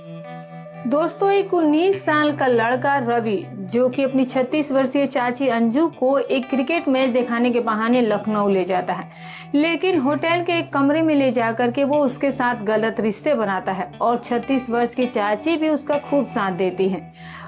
दोस्तों, एक 19 साल का लड़का रवि जो कि अपनी 36 वर्षीय चाची अंजू को एक क्रिकेट मैच दिखाने के बहाने लखनऊ ले जाता है, लेकिन होटल के एक कमरे में ले जाकर के वो उसके साथ गलत रिश्ते बनाता है और 36 वर्ष की चाची भी उसका खूब साथ देती है।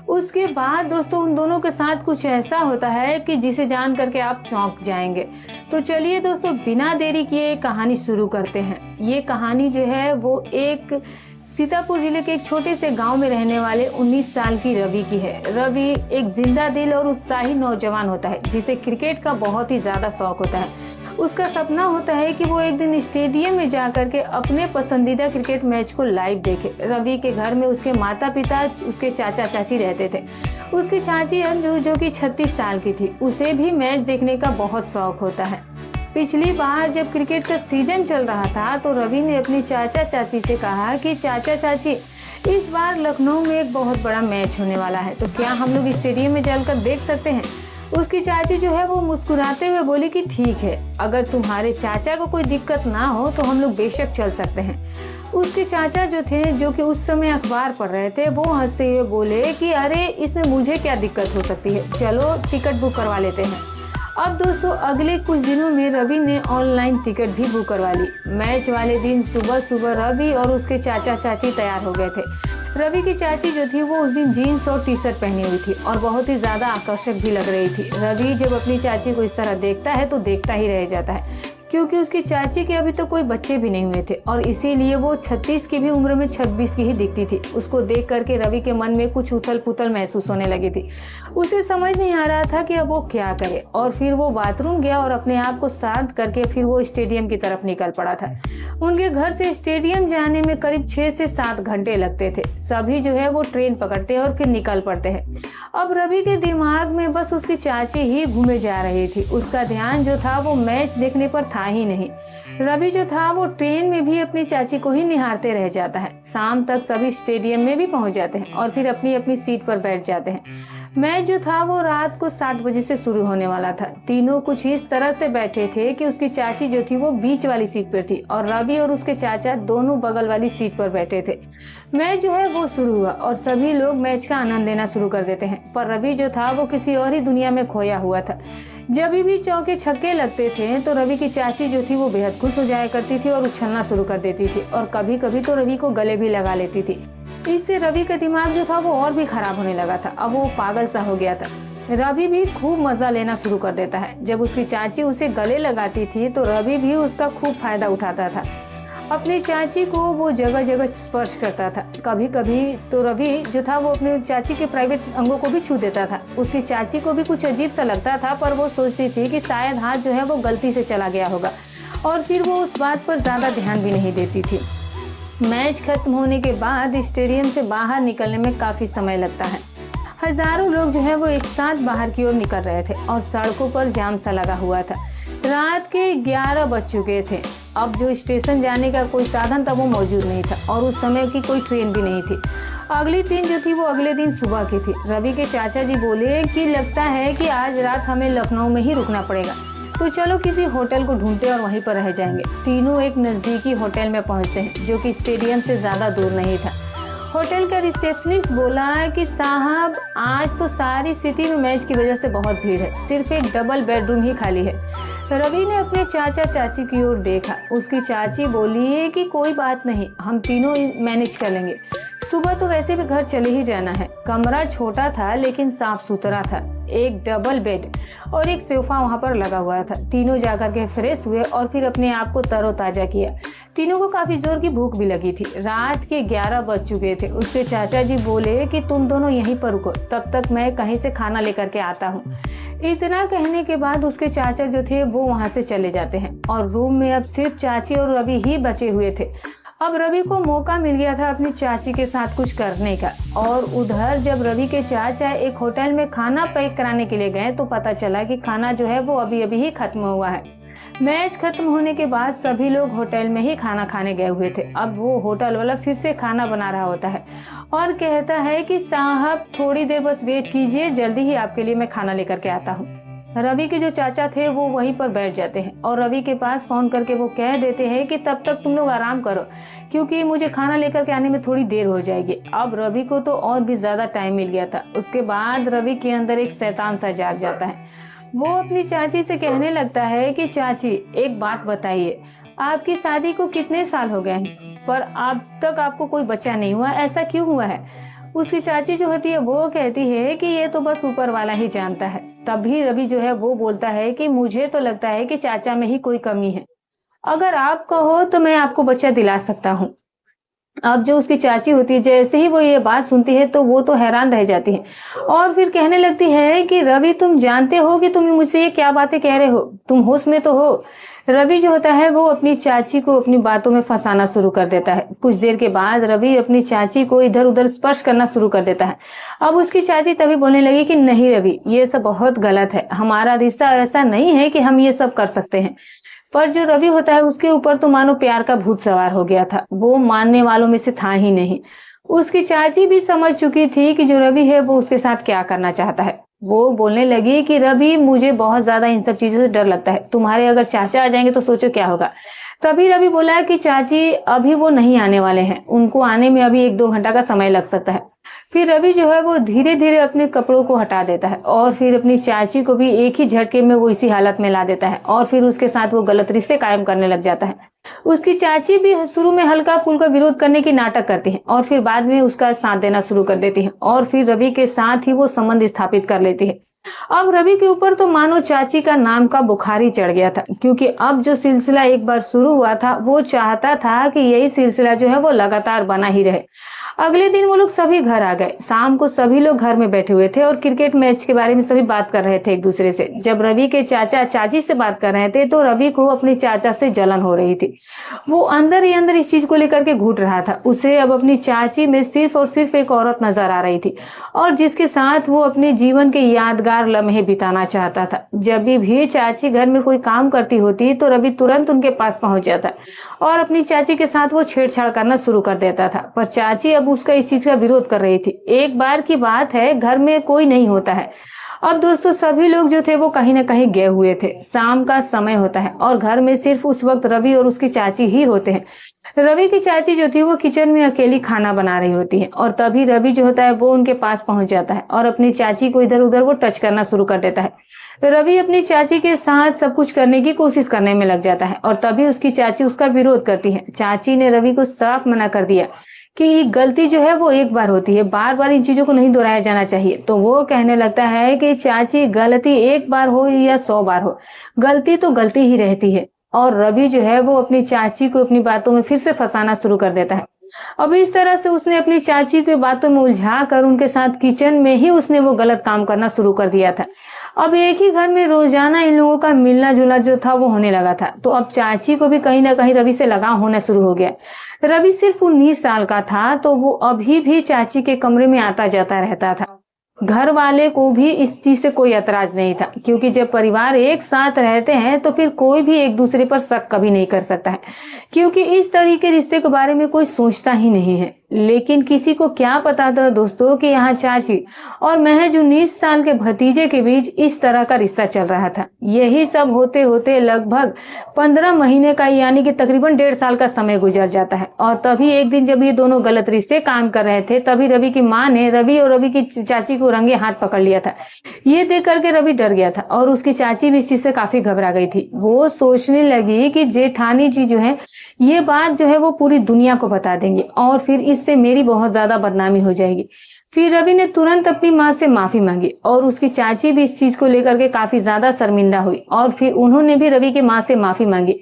उसके बाद दोस्तों उन दोनों के साथ कुछ ऐसा होता है कि जिसे जान करके आप चौंक जाएंगे। तो चलिए दोस्तों, बिना देरी किए कहानी शुरू करते हैं। ये कहानी जो है वो एक सीतापुर जिले के एक छोटे से गांव में रहने वाले 19 साल की रवि की है। रवि एक जिंदा दिल और उत्साही नौजवान होता है जिसे क्रिकेट का बहुत ही ज्यादा शौक होता है। उसका सपना होता है कि वो एक दिन स्टेडियम में जाकर के अपने पसंदीदा क्रिकेट मैच को लाइव देखे। रवि के घर में उसके माता पिता, उसके चाचा चाची रहते थे। उसकी चाची अंजू जो कि 36 साल की थी, उसे भी मैच देखने का बहुत शौक होता है। पिछली बार जब क्रिकेट का सीजन चल रहा था तो रवि ने अपनी चाचा चाची से कहा कि चाचा चाची, इस बार लखनऊ में एक बहुत बड़ा मैच होने वाला है, तो क्या हम लोग स्टेडियम में चलकर देख सकते हैं। उसकी चाची जो है वो मुस्कुराते हुए बोली कि ठीक है, अगर तुम्हारे चाचा को कोई दिक्कत ना हो तो हम लोग बेशक चल सकते हैं। उसके चाचा जो थे, जो कि उस समय अखबार पढ़ रहे थे, वो हंसते हुए बोले कि अरे इसमें मुझे क्या दिक्कत हो सकती है, चलो टिकट बुक करवा लेते हैं। अब दोस्तों अगले कुछ दिनों में रवि ने ऑनलाइन टिकट भी बुक करवा ली। मैच वाले दिन सुबह सुबह रवि और उसके चाचा चाची तैयार हो गए थे। रवि की चाची जो थी वो उस दिन जीन्स और टी शर्ट पहनी हुई थी और बहुत ही ज्यादा आकर्षक भी लग रही थी। रवि जब अपनी चाची को इस तरह देखता है तो देखता ही रह जाता है, क्योंकि उसकी चाची के अभी तो कोई बच्चे भी नहीं हुए थे और इसीलिए वो 36 की भी उम्र में 26 की ही दिखती थी। उसको देख करके रवि के मन में कुछ उथल पुथल महसूस होने लगी थी। उसे समझ नहीं आ रहा था कि अब वो क्या करे, और फिर वो बाथरूम गया और अपने आप को शांत करके फिर वो स्टेडियम की तरफ निकल पड़ा था। उनके घर से स्टेडियम जाने में करीब 6 से 7 घंटे लगते थे। सभी जो है वो ट्रेन पकड़ते हैं और फिर निकल पड़ते हैं। अब रवि के दिमाग में बस उसकी चाची ही घूमे जा रही थी। उसका ध्यान जो था वो मैच देखने पर था ही नहीं। रवि जो था वो ट्रेन में भी अपनी चाची को ही निहारते रह जाता है। शाम तक सभी स्टेडियम में भी पहुंच जाते हैं और फिर अपनी अपनी सीट पर बैठ जाते हैं। मैच जो था वो रात को 7 बजे से शुरू होने वाला था। तीनों कुछ इस तरह से बैठे थे कि उसकी चाची जो थी वो बीच वाली सीट पर थी और रवि और उसके चाचा दोनों बगल वाली सीट पर बैठे थे। मैच जो है वो शुरू हुआ और सभी लोग मैच का आनंद लेना शुरू कर देते हैं, पर रवि जो था वो किसी और ही दुनिया में खोया हुआ था। जब भी चौके छक्के लगते थे तो रवि की चाची जो थी वो बेहद खुश हो जाया करती थी और उछलना शुरू कर देती थी और कभी कभी तो रवि को गले भी लगा लेती थी। इससे रवि का दिमाग जो था वो और भी खराब होने लगा था। अब वो पागल सा हो गया था। रवि भी खूब मजा लेना शुरू कर देता है। जब उसकी चाची उसे गले लगाती थी तो रवि भी उसका खूब फायदा उठाता था। अपनी चाची को वो जगह जगह स्पर्श करता था। कभी कभी तो रवि जो था वो अपनी चाची के प्राइवेट अंगों को भी छू देता था। उसकी चाची को भी कुछ अजीब सा लगता था, पर वो सोचती थी कि शायद हाथ जो है वो गलती से चला गया होगा और फिर वो उस बात पर ज्यादा ध्यान भी नहीं देती थी। मैच खत्म होने के बाद स्टेडियम से बाहर निकलने में काफी समय लगता है। हजारों लोग जो है वो एक साथ बाहर की ओर निकल रहे थे और सड़कों पर जाम सा लगा हुआ था। रात के 11 बज चुके थे। अब जो स्टेशन जाने का कोई साधन था वो मौजूद नहीं था और उस समय की कोई ट्रेन भी नहीं थी। अगली ट्रेन जो थी वो अगले दिन सुबह की थी। रवि के चाचा जी बोले कि लगता है कि आज रात हमें लखनऊ में ही रुकना पड़ेगा, तो चलो किसी होटल को ढूंढते और वहीं पर रह जाएंगे। तीनों एक नजदीकी होटल में पहुंचते हैं जो कि स्टेडियम से ज्यादा दूर नहीं था। होटल का रिसेप्शनिस्ट बोला कि साहब, आज तो सारी सिटी में मैच की वजह से बहुत भीड़ है, सिर्फ एक डबल बेडरूम ही खाली है। रवि ने अपने चाचा चाची की ओर देखा। उसकी चाची बोली कि कोई बात नहीं, हम तीनों मैनेज कर लेंगे। सुबह तो वैसे भी घर चले ही जाना है। कमरा छोटा था लेकिन साफ सुथरा था। एक डबल बेड और एक सोफा वहां पर लगा हुआ था। तीनों जाकर के फ्रेश हुए और फिर अपने आप को तरोताजा किया। तीनों को काफी जोर की भूख भी लगी थी। रात के 11 बज चुके थे। उसके चाचा जी बोले कि तुम दोनों यहीं पर रुको, तब तक मैं कहीं से खाना लेकर के आता हूँ। इतना कहने के बाद उसके चाचा जो थे वो वहां से चले जाते हैं और रूम में अब सिर्फ चाची और रवि ही बचे हुए थे। अब रवि को मौका मिल गया था अपनी चाची के साथ कुछ करने का। और उधर जब रवि के चाचा एक होटल में खाना पैक कराने के लिए गए तो पता चला कि खाना जो है वो अभी अभी ही खत्म हुआ है। मैच खत्म होने के बाद सभी लोग होटल में ही खाना खाने गए हुए थे। अब वो होटल वाला फिर से खाना बना रहा होता है और कहता है कि साहब थोड़ी देर बस वेट कीजिए, जल्दी ही आपके लिए मैं खाना लेकर के आता हूँ। रवि के जो चाचा थे वो वहीं पर बैठ जाते हैं और रवि के पास फोन करके वो कह देते हैं कि तब तक तुम लोग आराम करो, क्योंकि मुझे खाना लेकर के आने में थोड़ी देर हो जाएगी। अब रवि को तो और भी ज्यादा टाइम मिल गया था। उसके बाद रवि के अंदर एक शैतान सा जाग जाता है। वो अपनी चाची से कहने लगता है कि चाची, एक बात बताइए, आपकी शादी को कितने साल हो गए हैं पर अब तक आपको कोई बच्चा नहीं हुआ, ऐसा क्यों हुआ है? उसकी चाची जो होती है वो कहती है कि ये तो बस ऊपर वाला ही जानता है। तभी रवि जो है वो बोलता है कि मुझे तो लगता है कि चाचा में ही कोई कमी है, अगर आप कहो तो मैं आपको बच्चा दिला सकता हूँ। अब जो उसकी चाची होती है, जैसे ही वो ये बात सुनती है तो वो तो हैरान रह जाती है और फिर कहने लगती है कि रवि, तुम जानते हो कि तुम मुझसे ये क्या बातें कह रहे हो? तुम होश में तो हो? रवि जो होता है वो अपनी चाची को अपनी बातों में फंसाना शुरू कर देता है। कुछ देर के बाद रवि अपनी चाची को इधर उधर स्पर्श करना शुरू कर देता है। अब उसकी चाची तभी बोलने लगी कि नहीं रवि, ये सब बहुत गलत है, हमारा रिश्ता ऐसा नहीं है कि हम ये सब कर सकते हैं। पर जो रवि होता है उसके ऊपर तो मानो प्यार का भूत सवार हो गया था, वो मानने वालों में से था ही नहीं। उसकी चाची भी समझ चुकी थी कि जो रवि है वो उसके साथ क्या करना चाहता है। वो बोलने लगी कि रवि, मुझे बहुत ज्यादा इन सब चीजों से डर लगता है, तुम्हारे अगर चाचा आ जाएंगे तो सोचो क्या होगा। तभी रवि बोला कि चाची, अभी वो नहीं आने वाले हैं, उनको आने में अभी 1-2 घंटा का समय लग सकता है। फिर रवि जो है वो धीरे धीरे अपने कपड़ों को हटा देता है और फिर अपनी चाची को भी एक ही झटके में वो इसी हालत में ला देता है और फिर उसके साथ वो गलत रिश्ते कायम करने लग जाता है। उसकी चाची भी शुरू में हल्का फुल्का विरोध करने की नाटक करती है और फिर बाद में उसका साथ देना शुरू कर देती है और फिर रवि के साथ ही वो संबंध स्थापित कर लेती है। अब रवि के ऊपर तो मानो चाची का नाम का बुखार ही चढ़ गया था, क्योंकि अब जो सिलसिला एक बार शुरू हुआ था वो चाहता था कि यही सिलसिला जो है वो लगातार बना ही रहे। अगले दिन वो लोग सभी घर आ गए। शाम को सभी लोग घर में बैठे हुए थे और क्रिकेट मैच के बारे में सभी बात कर रहे थे एक दूसरे से। जब रवि के चाचा चाची से बात कर रहे थे तो रवि को अपने चाचा से जलन हो रही थी। वो अंदर ही अंदर इस चीज को लेकर के घुट रहा था। उसे अब अपनी चाची में सिर्फ और सिर्फ एक औरत नजर आ रही थी और जिसके साथ वो अपने जीवन के यादगार लम्हे बिताना चाहता था। जब भी चाची घर में कोई काम करती होती तो रवि तुरंत उनके पास पहुंच जाता और अपनी चाची के साथ वो छेड़छाड़ करना शुरू कर देता था। पर चाची अब उसका इस चीज का विरोध कर रही थी। एक बार की बात है, घर में कोई नहीं होता है। अब दोस्तों सभी लोग जो थे वो कहीं ना कहीं गए हुए थे। शाम का समय होता है और घर में सिर्फ उस वक्त रवि और उसकी चाची ही होते हैं। रवि की चाची जो थी वो किचन में अकेली खाना बना रही होती है और तभी रवि जो होता है वो उनके पास पहुंच जाता है और अपनी चाची को इधर उधर वो टच करना शुरू कर देता है। रवि अपनी चाची के साथ सब कुछ करने की कोशिश करने में लग जाता है और तभी उसकी चाची उसका विरोध करती है। चाची ने रवि को साफ मना कर दिया कि गलती जो है वो एक बार होती है, बार बार इन चीजों को नहीं दोहराया जाना चाहिए। तो वो कहने लगता है कि चाची, गलती एक बार हो या 100 बार हो, गलती तो गलती ही रहती है। और रवि जो है वो अपनी चाची को अपनी बातों में फिर से फंसाना शुरू कर देता है। अब इस तरह से उसने अपनी चाची की बातों में उलझा कर उनके साथ किचन में ही उसने वो गलत काम करना शुरू कर दिया था। अब एक ही घर में रोजाना इन लोगों का मिलना जुलना जो था वो होने लगा था। तो अब चाची को भी कहीं ना कहीं रवि से लगाव होना शुरू हो गया। रवि सिर्फ 19 साल का था तो वो अभी भी चाची के कमरे में आता जाता रहता था। घर वाले को भी इस चीज से कोई एतराज नहीं था, क्योंकि जब परिवार एक साथ रहते हैं तो फिर कोई भी एक दूसरे पर शक कभी नहीं कर सकता है, क्योंकि इस तरह के रिश्ते के बारे में कोई सोचता ही नहीं है। लेकिन किसी को क्या पता था दोस्तों कि यहाँ चाची और महज 19 साल के भतीजे के बीच इस तरह का रिश्ता चल रहा था। यही सब होते होते लगभग 15 महीने का यानी कि तकरीबन 1.5 साल का समय गुजर जाता है। और तभी एक दिन जब ये दोनों गलत रिश्ते काम कर रहे थे तभी रवि की माँ ने रवि और रवि की चाची को रंगे हाथ पकड़ लिया था। ये देख करके रवि डर गया था और उसकी चाची भी इस चीज से काफी घबरा गई थी। वो सोचने लगी कि जेठानी जी जो है ये बात जो है वो पूरी दुनिया को बता देंगे और फिर इससे मेरी बहुत ज्यादा बदनामी हो जाएगी। फिर रवि ने तुरंत अपनी माँ से माफी मांगी और उसकी चाची भी इस चीज को लेकर के काफी ज्यादा शर्मिंदा हुई और फिर उन्होंने भी रवि की माँ से माफी मांगी।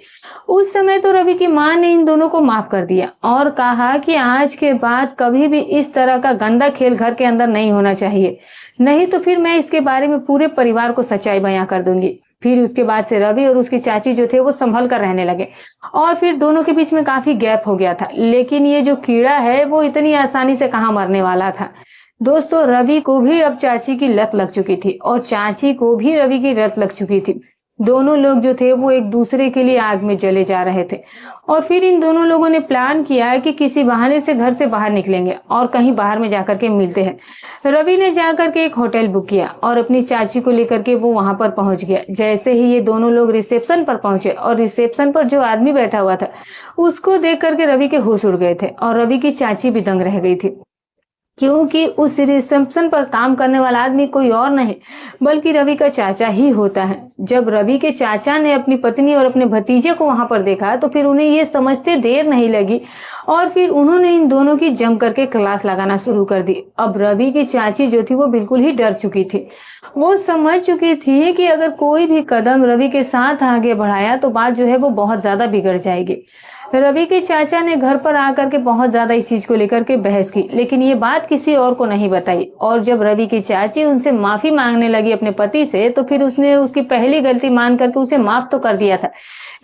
उस समय तो रवि की माँ ने इन दोनों को माफ कर दिया और कहा कि आज के बाद कभी भी इस तरह का गंदा खेल घर के अंदर नहीं होना चाहिए, नहीं तो फिर मैं इसके बारे में पूरे परिवार को सच्चाई बयां कर दूंगी। फिर उसके बाद से रवि और उसकी चाची जो थे वो संभल कर रहने लगे और फिर दोनों के बीच में काफी गैप हो गया था। लेकिन ये जो कीड़ा है वो इतनी आसानी से कहाँ मरने वाला था। दोस्तों रवि को भी अब चाची की लत लग चुकी थी और चाची को भी रवि की लत लग चुकी थी। दोनों लोग जो थे वो एक दूसरे के लिए आग में जले जा रहे थे और फिर इन दोनों लोगों ने प्लान किया कि किसी बहाने से घर से बाहर निकलेंगे और कहीं बाहर में जाकर के मिलते हैं। रवि ने जाकर के एक होटल बुक किया और अपनी चाची को लेकर के वो वहां पर पहुंच गया। जैसे ही ये दोनों लोग रिसेप्शन पर पहुंचे और रिसेप्शन पर जो आदमी बैठा हुआ था उसको देख करके रवि के होश उड़ गए थे और रवि की चाची भी दंग रह गई थी, क्योंकि उस रिसेप्शन पर काम करने वाला आदमी कोई और नहीं बल्कि रवि का चाचा ही होता है। जब रवि के चाचा ने अपनी पत्नी और अपने भतीजे को वहां पर देखा तो फिर उन्हें ये समझते देर नहीं लगी और फिर उन्होंने इन दोनों की जम करके क्लास लगाना शुरू कर दी। अब रवि की चाची जो थी वो बिल्कुल ही डर चुकी थी। वो समझ चुकी थी कि अगर कोई भी कदम रवि के साथ आगे बढ़ाया तो बात जो है वो बहुत ज्यादा बिगड़ जाएगी। रवि के चाचा ने घर पर आकर के बहुत ज्यादा इस चीज को लेकर के बहस की, लेकिन ये बात किसी और को नहीं बताई। और जब रवि की चाची उनसे माफी मांगने लगी अपने पति से तो फिर उसने उसकी पहली गलती मान करके उसे माफ तो कर दिया था,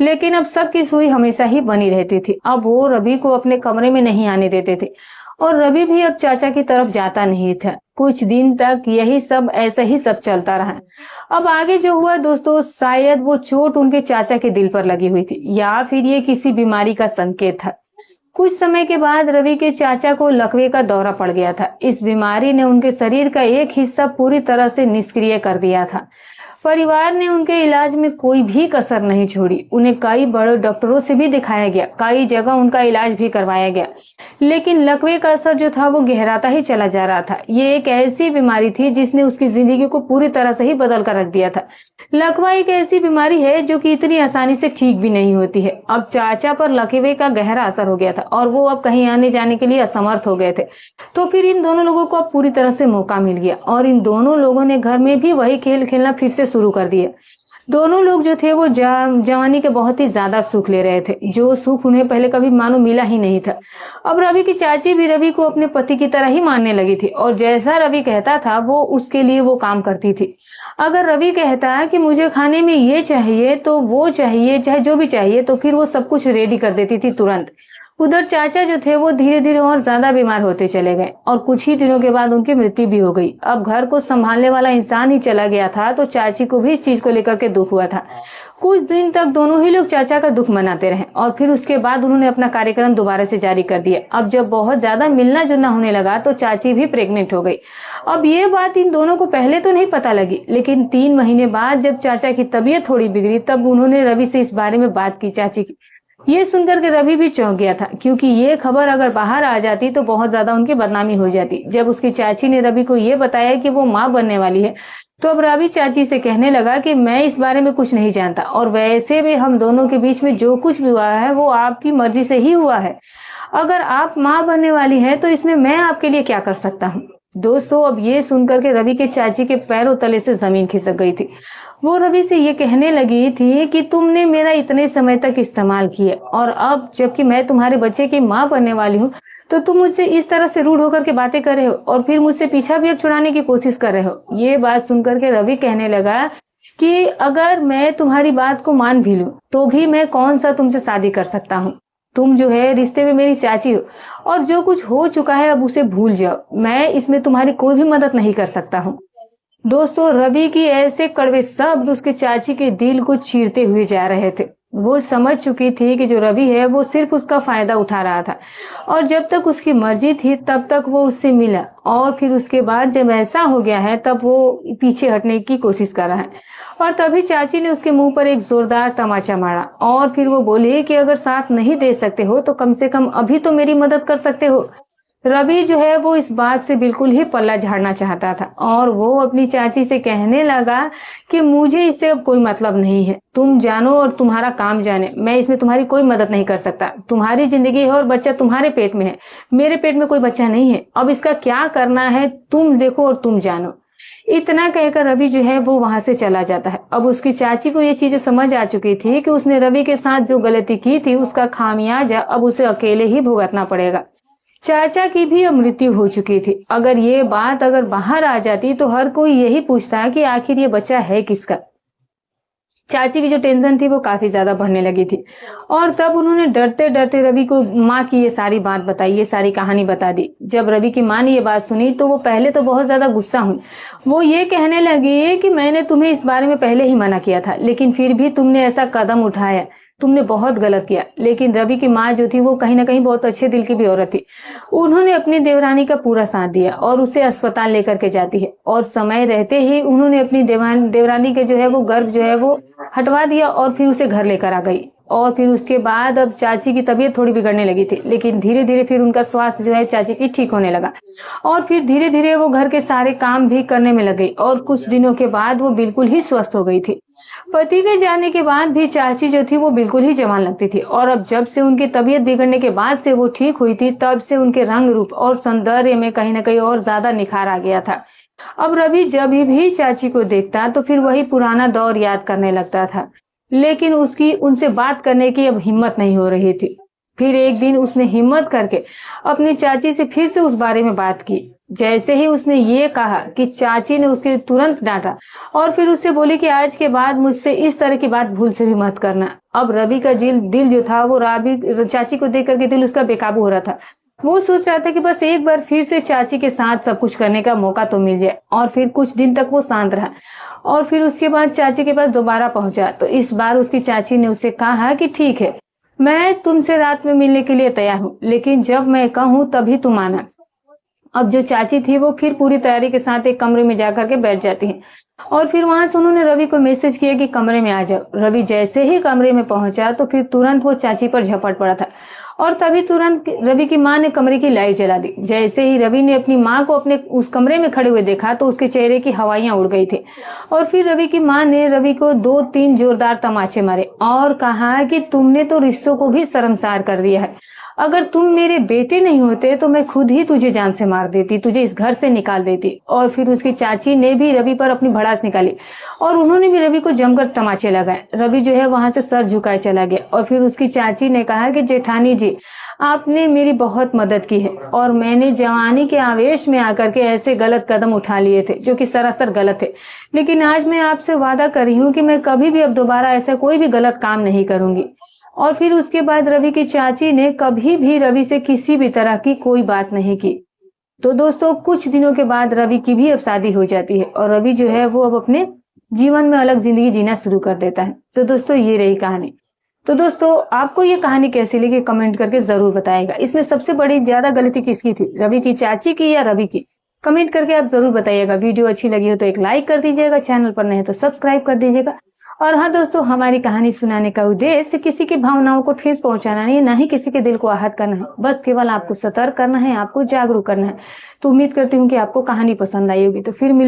लेकिन अब सबकी सुई हमेशा ही बनी रहती थी। अब वो रवि को अपने कमरे में नहीं आने देते थे और रवि भी अब चाचा की तरफ जाता नहीं था। कुछ दिन तक यही सब ऐसा ही सब चलता रहा। अब आगे जो हुआ दोस्तों, शायद वो चोट उनके चाचा के दिल पर लगी हुई थी या फिर ये किसी बीमारी का संकेत था। कुछ समय के बाद रवि के चाचा को लकवे का दौरा पड़ गया था। इस बीमारी ने उनके शरीर का एक हिस्सा पूरी तरह से निष्क्रिय कर दिया था। परिवार ने उनके इलाज में कोई भी कसर नहीं छोड़ी। उन्हें कई बड़े डॉक्टरों से भी दिखाया गया, कई जगह उनका इलाज भी करवाया गया, लेकिन लकवे का असर जो था वो गहराता ही चला जा रहा था। ये एक ऐसी बीमारी थी जिसने उसकी जिंदगी को पूरी तरह से ही बदल कर रख दिया था। लकवा एक ऐसी बीमारी है जो कि इतनी आसानी से ठीक भी नहीं होती है। अब चाचा पर लकवे का गहरा असर हो गया था और वो अब कहीं आने जाने के लिए असमर्थ हो गए थे। तो फिर इन दोनों लोगों को अब पूरी तरह से मौका मिल गया और इन दोनों लोगों ने घर में भी वही खेल खेलना फिर से शुरू कर दिया। दोनों लोग जो थे वो जवानी के बहुत ही ज्यादा सुख ले रहे थे, जो सुख उन्हें पहले कभी मानो मिला ही नहीं था। अब रवि की चाची भी रवि को अपने पति की तरह ही मानने लगी थी और जैसा रवि कहता था वो उसके लिए वो काम करती थी। अगर रवि कहता कि मुझे खाने में ये चाहिए तो वो चाहिए, चाहे जो भी चाहिए, तो फिर वो सब कुछ रेडी कर देती थी तुरंत। उधर चाचा जो थे वो धीरे धीरे और ज्यादा बीमार होते चले गए और कुछ ही दिनों के बाद उनकी मृत्यु भी हो गई। अब घर को संभालने वाला इंसान ही चला गया था तो चाची को भी इस चीज को लेकर के दुख हुआ था। कुछ दिन तक दोनों ही लोग चाचा का दुख मनाते रहे और फिर उसके बाद उन्होंने अपना कार्यक्रम दोबारा से जारी कर दिया। अब जब बहुत ज्यादा मिलना जुलना होने लगा तो चाची भी प्रेग्नेंट हो गई। अब ये बात इन दोनों को पहले तो नहीं पता लगी, लेकिन 3 महीने बाद जब चाचा की तबीयत थोड़ी बिगड़ी तब उन्होंने रवि से इस बारे में बात की चाची की। ये सुनकर के रवि भी चौंक गया था, क्योंकि ये खबर अगर बाहर आ जाती तो बहुत ज्यादा उनकी बदनामी हो जाती। जब उसकी चाची ने रवि को ये बताया कि वो माँ बनने वाली है तो अब रवि चाची से कहने लगा कि मैं इस बारे में कुछ नहीं जानता और वैसे भी हम दोनों के बीच में जो कुछ भी हुआ है वो आपकी मर्जी से ही हुआ है। अगर आप माँ बनने वाली है तो इसमें मैं आपके लिए क्या कर सकता हूँ। दोस्तों, अब ये सुनकर के रवि के चाची के पैरों तले से जमीन खिसक गई थी। वो रवि से ये कहने लगी थी कि तुमने मेरा इतने समय तक इस्तेमाल किया और अब जबकि मैं तुम्हारे बच्चे की माँ बनने वाली हूँ तो तुम मुझसे इस तरह से रूड होकर के बातें कर रहे हो और फिर मुझसे पीछा भी अब छुड़ाने की कोशिश कर रहे हो। ये बात सुनकर के रवि कहने लगा कि अगर मैं तुम्हारी बात को मान भी लूं तो भी मैं कौन सा तुमसे शादी कर सकता हूँ। तुम जो है रिश्ते में मेरी चाची हो और जो कुछ हो चुका है अब उसे भूल जाओ। मैं इसमें तुम्हारी कोई भी मदद नहीं कर सकता हूँ। दोस्तों, रवि की ऐसे कड़वे शब्द उसके चाची के दिल को चीरते हुए जा रहे थे। वो समझ चुकी थी कि जो रवि है वो सिर्फ उसका फायदा उठा रहा था और जब तक उसकी मर्जी थी तब तक वो उससे मिला और फिर उसके बाद जब ऐसा हो गया है तब वो पीछे हटने की कोशिश कर रहा है। और तभी चाची ने उसके मुंह पर एक जोरदार तमाचा मारा और फिर वो बोली कि अगर साथ नहीं दे सकते हो तो कम से कम अभी तो मेरी मदद कर सकते हो। रवि जो है वो इस बात से बिल्कुल ही पल्ला झाड़ना चाहता था और वो अपनी चाची से कहने लगा कि मुझे इससे अब कोई मतलब नहीं है, तुम जानो और तुम्हारा काम जाने, मैं इसमें तुम्हारी कोई मदद नहीं कर सकता। तुम्हारी जिंदगी है और बच्चा तुम्हारे पेट में है, मेरे पेट में कोई बच्चा नहीं है। अब इसका क्या करना है तुम देखो और तुम जानो। इतना कहकर रवि जो है वो वहां से चला जाता है। अब उसकी चाची को ये चीजें समझ आ चुकी थी कि उसने रवि के साथ जो गलती की थी उसका खामियाजा अब उसे अकेले ही भुगतना पड़ेगा। चाचा की भी अब मृत्यु हो चुकी थी। अगर ये बात अगर बाहर आ जाती तो हर कोई यही पूछता कि आखिर ये बच्चा है किसका। चाची की जो टेंशन थी वो काफी ज्यादा बढ़ने लगी थी। और तब उन्होंने डरते डरते रवि को माँ की ये सारी बात बताई, ये सारी कहानी बता दी। जब रवि की माँ ने ये बात सुनी तो वो पहले तो बहुत ज्यादा गुस्सा हुई। वो ये कहने लगी कि मैंने तुम्हें इस बारे में पहले ही मना किया था, लेकिन फिर भी तुमने ऐसा कदम उठाया, तुमने बहुत गलत किया। लेकिन रवि की माँ जो थी वो कहीं ना कहीं बहुत अच्छे दिल की भी औरत थी। उन्होंने अपनी देवरानी का पूरा साथ दिया और उसे अस्पताल लेकर के जाती है, और समय रहते ही उन्होंने अपनी देवरानी के जो है वो गर्भ जो है वो हटवा दिया और फिर उसे घर लेकर आ गई। और फिर उसके बाद अब चाची की तबीयत थोड़ी बिगड़ने लगी थी, लेकिन धीरे धीरे फिर उनका स्वास्थ्य जो है चाची की ठीक होने लगा, और फिर धीरे धीरे वो घर के सारे काम भी करने में लग गई, और कुछ दिनों के बाद वो बिल्कुल ही स्वस्थ हो गई थी। पति के जाने के बाद भी चाची जो थी वो बिल्कुल ही जवान लगती थी, और अब जब से उनकी तबीयत बिगड़ने के बाद से वो ठीक हुई थी, तब से उनके रंग रूप और सौंदर्य में कहीं ना कहीं और ज्यादा निखार आ गया था। अब रवि जब भी चाची को देखता तो फिर वही पुराना दौर याद करने लगता था, लेकिन उसकी उनसे बात करने की अब हिम्मत नहीं हो रही थी। फिर एक दिन उसने हिम्मत करके अपनी चाची से फिर से उस बारे में बात की। जैसे ही उसने ये कहा कि चाची ने उसके तुरंत डांटा और फिर उससे बोली कि आज के बाद मुझसे इस तरह की बात भूल से भी मत करना। अब रवि का दिल जो था वो राबी चाची को देख करके दिल उसका बेकाबू हो रहा था। वो सोच रहा था कि बस एक बार फिर से चाची के साथ सब कुछ करने का मौका तो मिल जाए। और फिर कुछ दिन तक वो शांत रहा, और फिर उसके बाद चाची के पास दोबारा पहुंचा तो इस बार उसकी चाची ने उसे कहा कि ठीक है, मैं तुमसे रात में मिलने के लिए तैयार हूँ, लेकिन जब मैं कहूँ तभी तुम आना। अब जो चाची थी वो फिर पूरी तैयारी के साथ एक कमरे में जाकर के बैठ जाती है, और फिर वहां से उन्होंने रवि को मैसेज किया कि कमरे में आ जाओ। रवि जैसे ही कमरे में पहुंचा तो फिर तुरंत वो चाची पर झपट पड़ा था, और तभी तुरंत रवि की माँ ने कमरे की लाइट जला दी। जैसे ही रवि ने अपनी माँ को अपने उस कमरे में खड़े हुए देखा तो उसके चेहरे की हवाइयां उड़ गई थी, और फिर रवि की माँ ने रवि को 2-3 जोरदार तमाचे मारे और कहा कि तुमने तो रिश्तों को भी शर्मसार कर दिया है। अगर तुम मेरे बेटे नहीं होते तो मैं खुद ही तुझे जान से मार देती, तुझे इस घर से निकाल देती। और फिर उसकी चाची ने भी रवि पर अपनी भड़ास निकाली, और उन्होंने भी रवि को जमकर तमाचे लगाए। रवि जो है वहां से सर झुकाए चला गया, और फिर उसकी चाची ने कहा कि जेठानी जी, आपने मेरी बहुत मदद की है, और मैंने जवानी के आवेश में आकर के ऐसे गलत कदम उठा लिए थे जो कि सरासर गलत थे, लेकिन आज मैं आपसे वादा कर रही हूँ कि मैं कभी भी अब दोबारा ऐसा कोई भी गलत काम नहीं करूंगी। और फिर उसके बाद रवि की चाची ने कभी भी रवि से किसी भी तरह की कोई बात नहीं की। तो दोस्तों, कुछ दिनों के बाद रवि की भी अब शादी हो जाती है, और रवि जो है वो अब अपने जीवन में अलग जिंदगी जीना शुरू कर देता है। तो दोस्तों, ये रही कहानी। तो दोस्तों, आपको ये कहानी कैसी लगी कमेंट करके जरूर बताइएगा। इसमें सबसे बड़ी ज्यादा गलती किसकी थी, रवि की चाची की या रवि की? कमेंट करके आप जरूर बताइएगा। वीडियो अच्छी लगी हो तो एक लाइक कर दीजिएगा, चैनल पर नहीं तो सब्सक्राइब कर दीजिएगा। और हाँ दोस्तों, हमारी कहानी सुनाने का उद्देश्य किसी की भावनाओं को ठेस पहुंचाना नहीं, ना ही किसी के दिल को आहत करना है। बस केवल आपको सतर्क करना है, आपको जागरूक करना है। तो उम्मीद करती हूँ कि आपको कहानी पसंद आई होगी। तो फिर मिलो।